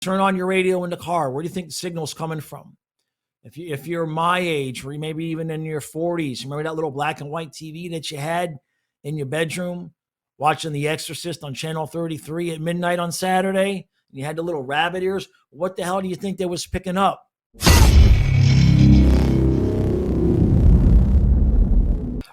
Turn on your radio in the car. Where do you think the signal's coming from? If you're my age, or maybe even in your 40s, remember that little black and white TV that you had in your bedroom watching The Exorcist on channel 33 at midnight on Saturday? And you had the little rabbit ears. What the hell do you think they was picking up?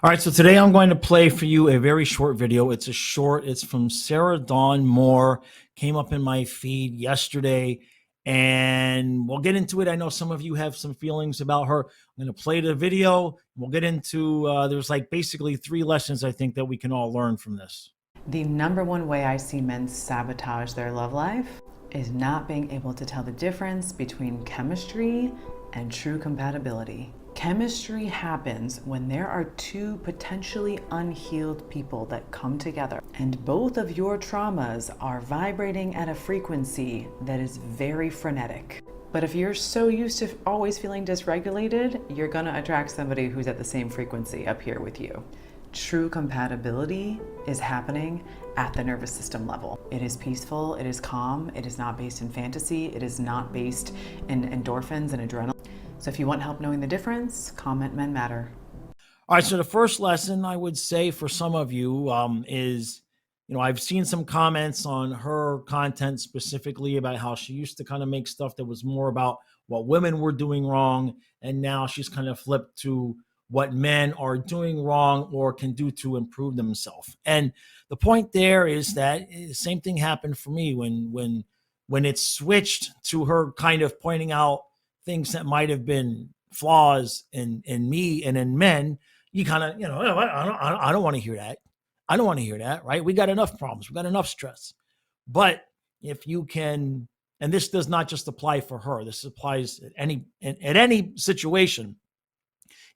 All right, so today I'm going to play for you a very short video. It's from Sarah Dawn Moore. Came up in my feed yesterday, and we'll get into it. I know some of you have some feelings about her. I'm going to play the video. We'll get into, there's like basically 3 lessons I think that we can all learn from this. The number one way I see men sabotage their love life is not being able to tell the difference between chemistry and true compatibility. Chemistry happens when there are 2 potentially unhealed people that come together, and both of your traumas are vibrating at a frequency that is very frenetic. But if you're so used to always feeling dysregulated, you're gonna attract somebody who's at the same frequency up here with you. True compatibility is happening at the nervous system level. It is peaceful, it is calm, it is not based in fantasy, it is not based in endorphins and adrenaline. So if you want help knowing the difference, comment Men Matter. All right, so the first lesson I would say for some of you is, I've seen some comments on her content specifically about how she used to kind of make stuff that was more about what women were doing wrong, and now she's kind of flipped to what men are doing wrong or can do to improve themselves. And the point there is that the same thing happened for me when it switched to her kind of pointing out things that might have been flaws in me and in men. You kind of, I don't want to hear that. I don't want to hear that, right? We got enough problems. We got enough stress. But if you can, and this does not just apply for her, this applies at any situation.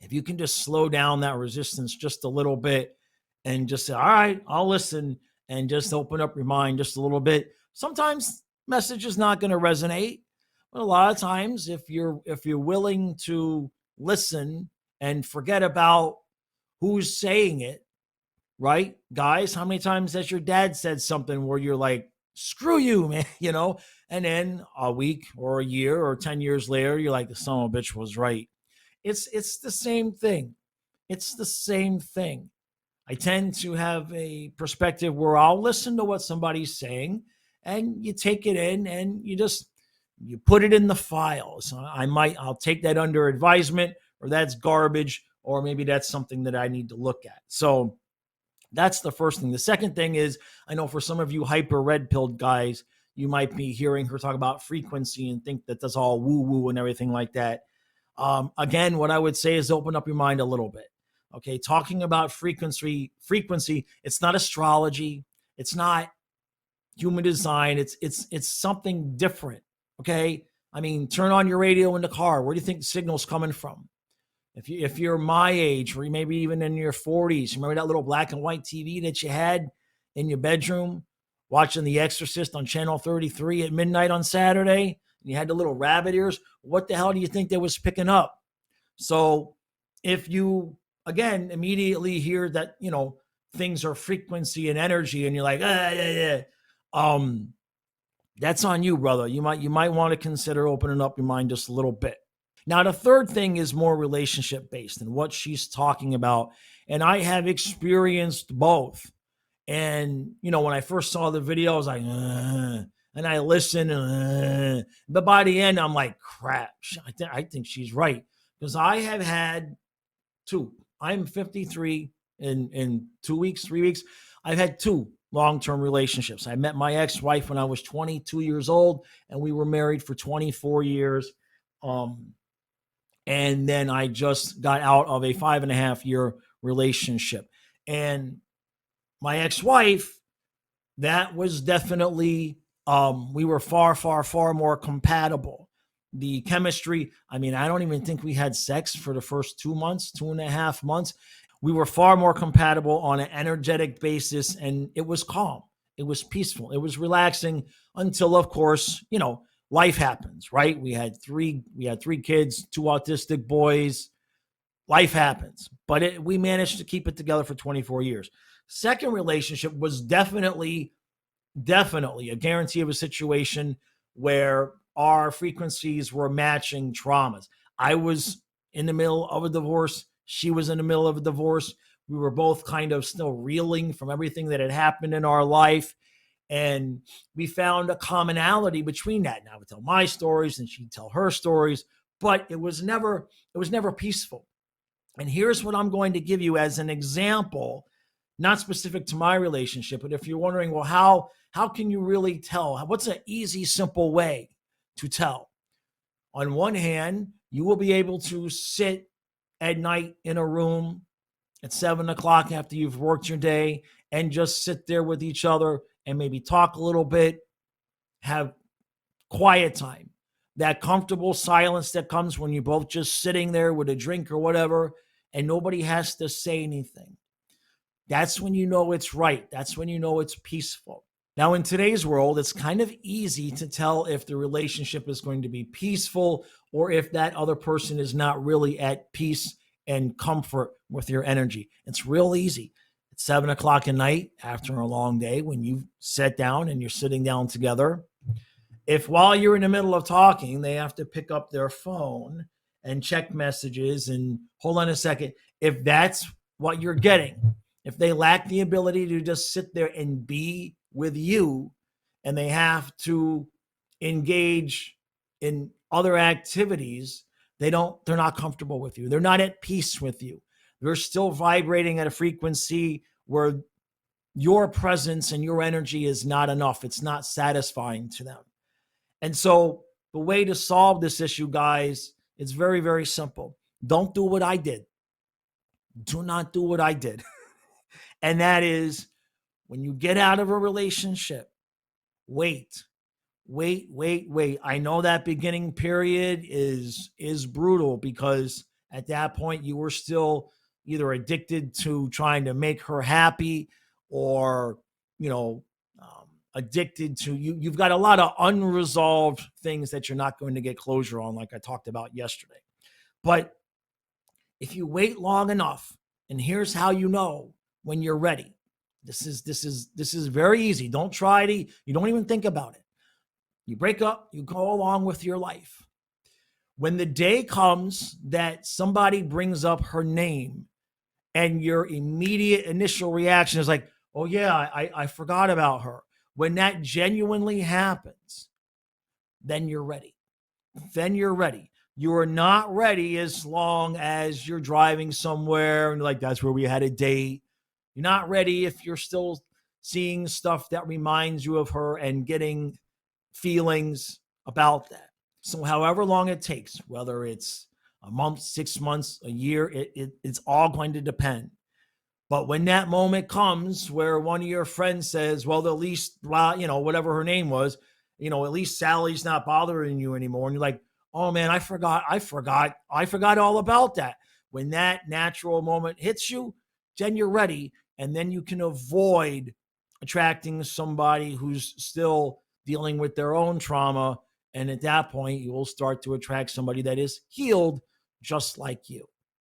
If you can just slow down that resistance just a little bit and just say, all right, I'll listen, and just open up your mind just a little bit. Sometimes message is not going to resonate. But a lot of times, if you're willing to listen and forget about who's saying it, right? Guys, how many times has your dad said something where you're like, screw you, man, and then a week or a year or 10 years later, you're like, the son of a bitch was right. It's the same thing. It's the same thing. I tend to have a perspective where I'll listen to what somebody's saying, and you take it in and you put it in the file. So I'll take that under advisement, or that's garbage, or maybe that's something that I need to look at. So that's the first thing. The second thing is, I know for some of you hyper red pilled guys, you might be hearing her talk about frequency and think that that's all woo woo and everything like that. Again, what I would say is open up your mind a little bit. Okay. Talking about frequency, it's not astrology. It's not human design. It's something different. Okay. I mean, turn on your radio in the car. Where do you think the signal's coming from? If you're my age, or maybe even in your 40s, remember that little black and white TV that you had in your bedroom watching The Exorcist on channel 33 at midnight on Saturday? And you had the little rabbit ears. What the hell do you think they was picking up? So if you, again, immediately hear that, things are frequency and energy, and you're like, that's on you, brother. You might want to consider opening up your mind just a little bit. Now, the third thing is more relationship based and what she's talking about. And I have experienced both. And, when I first saw the video, I was like, and I listened, but by the end, I'm like, crap, I think she's right. Because I have had 2. I'm 53 in 2 weeks, 3 weeks. I've had 2 long-term relationships. I met my ex-wife when I was 22 years old, and we were married for 24 years. And then I just got out of a 5.5-year relationship. And my ex-wife, that was definitely, we were far, far, far more compatible. The chemistry, I don't even think we had sex for the first 2 months, 2.5 months. We were far more compatible on an energetic basis, and it was calm. It was peaceful. It was relaxing until, of course, life happens, right? We had 3 kids, 2 autistic boys. Life happens, but we managed to keep it together for 24 years. Second relationship was definitely a guarantee of a situation where our frequencies were matching traumas. I was in the middle of a divorce. She was in the middle of a divorce. We were both kind of still reeling from everything that had happened in our life. And we found a commonality between that. Now I would tell my stories and she'd tell her stories, but it was never peaceful. And here's what I'm going to give you as an example, not specific to my relationship, but if you're wondering, well, how can you really tell? What's an easy, simple way to tell? On one hand, you will be able to sit at night in a room at 7 o'clock after you've worked your day and just sit there with each other and maybe talk a little bit, have quiet time, that comfortable silence that comes when you're both just sitting there with a drink or whatever, and nobody has to say anything. That's when you know it's right. That's when you know it's peaceful. Now, in today's world, it's kind of easy to tell if the relationship is going to be peaceful or if that other person is not really at peace and comfort with your energy. It's real easy. At 7 o'clock at night, after a long day, when you sit down and you're sitting down together, if while you're in the middle of talking, they have to pick up their phone and check messages and hold on a second, if that's what you're getting, if they lack the ability to just sit there and be with you and they have to engage in other activities, they're not comfortable with you. They're not at peace with you. They're still vibrating at a frequency where your presence and your energy is not enough. It's not satisfying to them. And so the way to solve this issue, guys, is very, very simple. Don't do what I did. Do not do what I did. And that is, when you get out of a relationship, wait. I know that beginning period is brutal because at that point you were still either addicted to trying to make her happy or, addicted to you. You've got a lot of unresolved things that you're not going to get closure on, like I talked about yesterday. But if you wait long enough, and here's how you know when you're ready. This is very easy. You don't even think about it. You break up, you go along with your life. When the day comes that somebody brings up her name and your immediate initial reaction is like, oh yeah, I forgot about her. When that genuinely happens, then you're ready. You are not ready as long as you're driving somewhere and like, that's where we had a date. You're not ready if you're still seeing stuff that reminds you of her and getting feelings about that. So however long it takes, whether it's a month, 6 months, a year, it's all going to depend. But when that moment comes where one of your friends says, well, at least, whatever her name was, at least Sally's not bothering you anymore. And you're like, oh man, I forgot all about that. When that natural moment hits you, then you're ready. And then you can avoid attracting somebody who's still dealing with their own trauma. And at that point, you will start to attract somebody that is healed just like you.